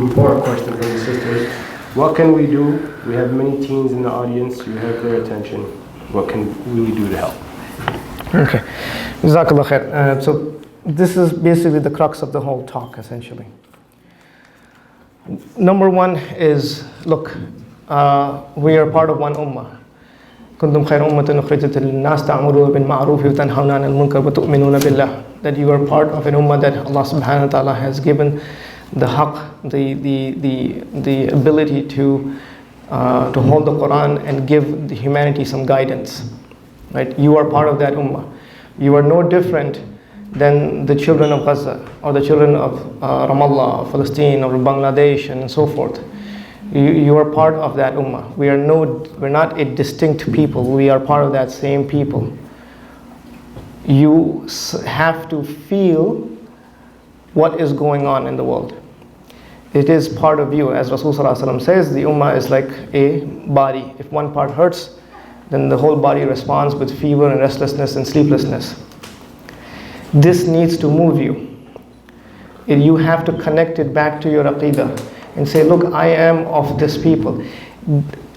important question from the sisters. What can we do? We have many teens in the audience. You have their attention. What can we do to help? Okay. Jazakallah khair. So this is basically the crux of the whole talk, essentially. Number one is, look, we are part of one ummah. كنتم خير أمة أخرجت للناس تأمرون بالمعروف وتنهون عن المنكر وتؤمنون بالله. That you are part of an ummah that Allah subhanahu wa ta'ala has given the haqq, the ability to hold the Quran and give the humanity some guidance. Right? You are part of that ummah. You are no different than the children of Gaza or the children of Ramallah, or Palestine, or Bangladesh, and so forth. You are part of that ummah. We're not a distinct people. We are part of that same people. You have to feel what is going on in the world. It is part of you. As Rasul Sallallahu Alaihi Wasallam says, the ummah is like a body. If one part hurts, then the whole body responds with fever and restlessness and sleeplessness. This needs to move you. You have to connect it back to your aqidah and say, look, I am of this people.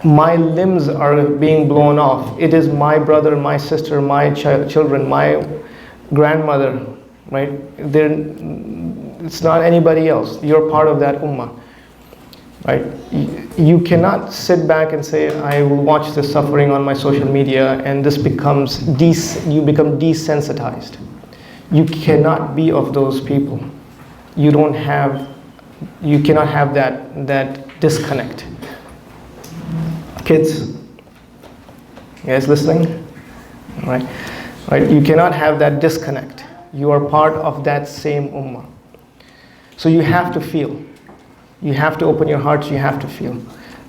My limbs are being blown off. It is my brother, my sister, my children, my grandmother, right? It's not anybody else. You're part of that ummah, right? You cannot sit back and say, I will watch this suffering on my social media, and this becomes, you become desensitized. You cannot be of those people. You cannot have that disconnect. Kids, you guys listening? Right? You cannot have that disconnect. You are part of that same ummah. So you have to feel. You have to open your hearts, you have to feel.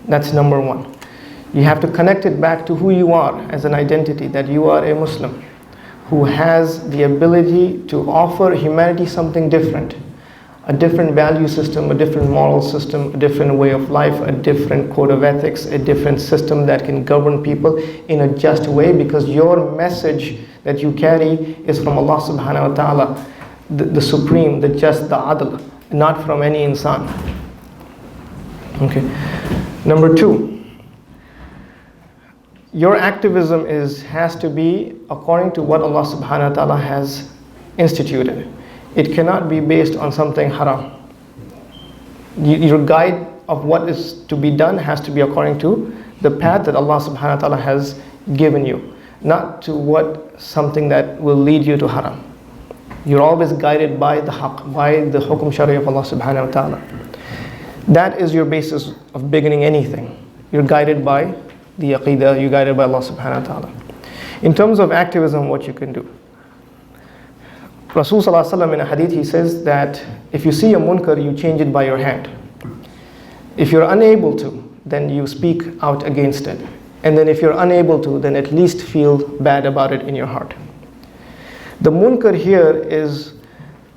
That's number one. You have to connect it back to who you are as an identity, that you are a Muslim who has the ability to offer humanity something different. A different value system, a different moral system, a different way of life, a different code of ethics, a different system that can govern people in a just way, because your message that you carry is from Allah subhanahu wa ta'ala, the supreme, the just, the adl, not from any insan. Okay. Number two, your activism has to be according to what Allah subhanahu wa ta'ala has instituted. It cannot be based on something haram. Your guide of what is to be done has to be according to the path that Allah subhanahu wa ta'ala has given you, not to something that will lead you to haram. You're always guided by the haqq, by the hukum shari of Allah subhanahu wa ta'ala. That is your basis of beginning anything. You're guided by the aqidah, you're guided by Allah subhanahu wa ta'ala. In terms of activism, what you can do. Rasul Sallallahu Alaihi Wasallam in a hadith, he says that if you see a munkar, you change it by your hand. If you're unable to, then you speak out against it. And then if you're unable to, then at least feel bad about it in your heart. The munkar here is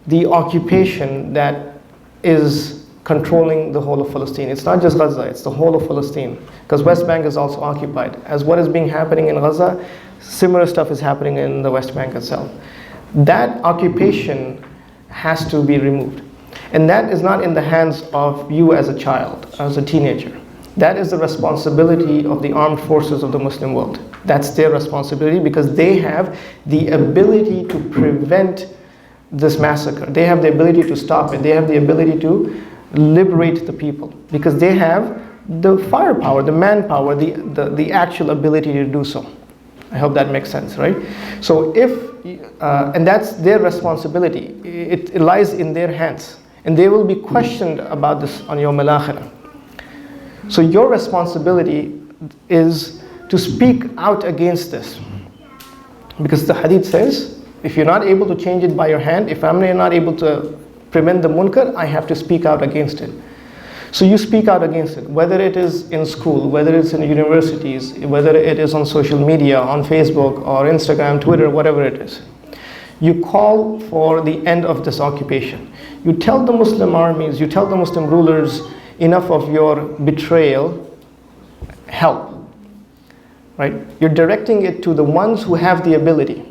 the occupation that is controlling the whole of Palestine. It's not just Gaza, it's the whole of Palestine. Because West Bank is also occupied. As what is being happening in Gaza, similar stuff is happening in the West Bank itself. That occupation has to be removed. And that is not in the hands of you as a child, as a teenager. That is the responsibility of the armed forces of the Muslim world. That's their responsibility, because they have the ability to prevent this massacre. They have the ability to stop it. They have the ability to liberate the people, because they have the firepower, the manpower, the actual ability to do so. I hope that makes sense, right? So and that's their responsibility. It lies in their hands. And they will be questioned about this on Yawm al-Akhirah. So your responsibility is to speak out against this. Because the hadith says, if you're not able to change it by your hand, if I'm not able to prevent the munkar, I have to speak out against it. So you speak out against it, whether it is in school, whether it's in universities, whether it is on social media, on Facebook or Instagram, Twitter, whatever it is. You call for the end of this occupation. You tell the Muslim armies, you tell the Muslim rulers, enough of your betrayal, help. Right? You're directing it to the ones who have the ability.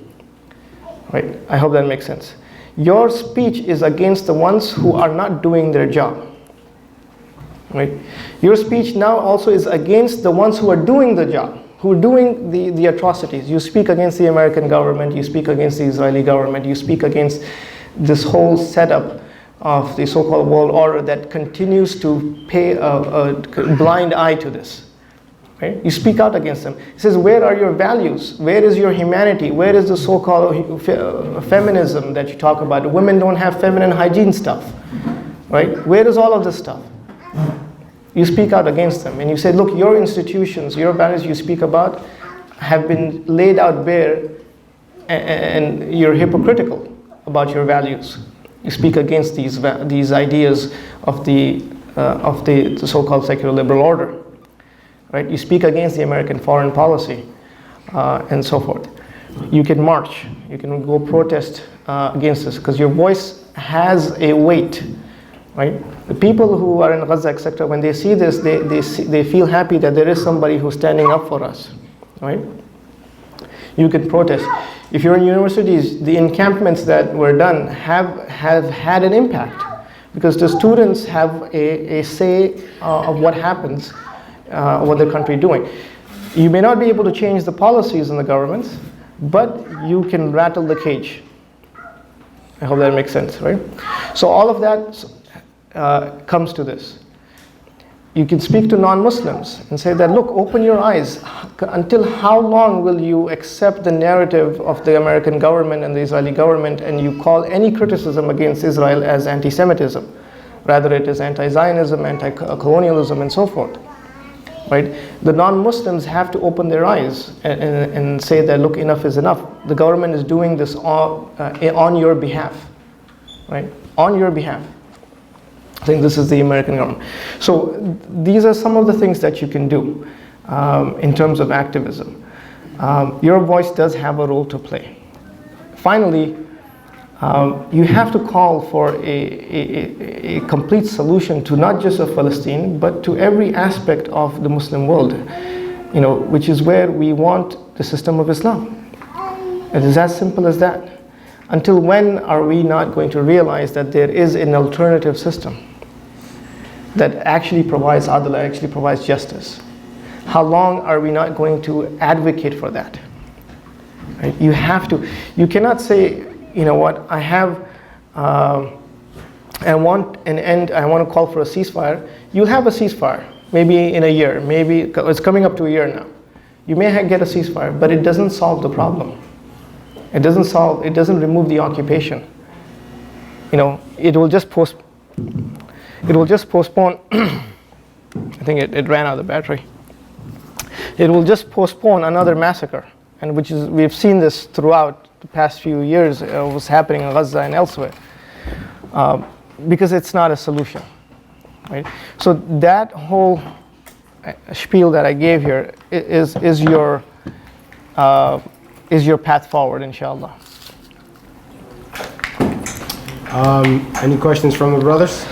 Right? I hope that makes sense. Your speech is against the ones who are not doing their job. right? Your speech now also is against the ones who are doing the job, who are doing the atrocities. You speak against the American government, you speak against the Israeli government, you speak against this whole setup of the so-called world order that continues to pay a blind eye to this. Right? You speak out against them. He says, where are your values? Where is your humanity? Where is the so-called feminism that you talk about? Women don't have feminine hygiene stuff. Right? Where is all of this stuff? You speak out against them. And you say, look, your institutions, your values you speak about have been laid out bare, and you're hypocritical about your values. You speak against these ideas of the so-called secular liberal order. Right? You speak against the American foreign policy, and so forth. You can march, you can go protest against this, because your voice has a weight. Right? The people who are in Gaza, etc., when they see this, they feel happy that there is somebody who's standing up for us. Right? You can protest. If you're in universities, the encampments that were done have had an impact, because the students have a say of what happens. What the country is doing. You may not be able to change the policies in the governments, but you can rattle the cage. I hope that makes sense, right? So all of that comes to this. You can speak to non-Muslims and say that, look, open your eyes. Until how long will you accept the narrative of the American government and the Israeli government, and you call any criticism against Israel as anti-Semitism? Rather, it is anti-Zionism, anti-colonialism, and so forth. Right? The non-Muslims have to open their eyes and say that, look, enough is enough. The government is doing this on your behalf. Right? On your behalf. I think this is the American government. So these are some of the things that you can do in terms of activism. Your voice does have a role to play. Finally, you have to call for a complete solution to not just of Palestine, but to every aspect of the Muslim world, which is where we want the system of Islam. It is as simple as that. Until when are we not going to realize that there is an alternative system that actually provides adl, actually provides justice? How long are we not going to advocate for that? Right? You cannot say, you know what, I want an end, I want to call for a ceasefire. You'll have a ceasefire, maybe in a year, maybe it's coming up to a year now. You may get a ceasefire, but it doesn't solve the problem. It doesn't remove the occupation. It will just postpone, I think it ran out of the battery. It will just postpone another massacre, and we've seen this throughout the past few years. What's happening in Gaza and elsewhere, because it's not a solution, right? So that whole spiel that I gave here is your path forward, inshallah. Any questions from the brothers?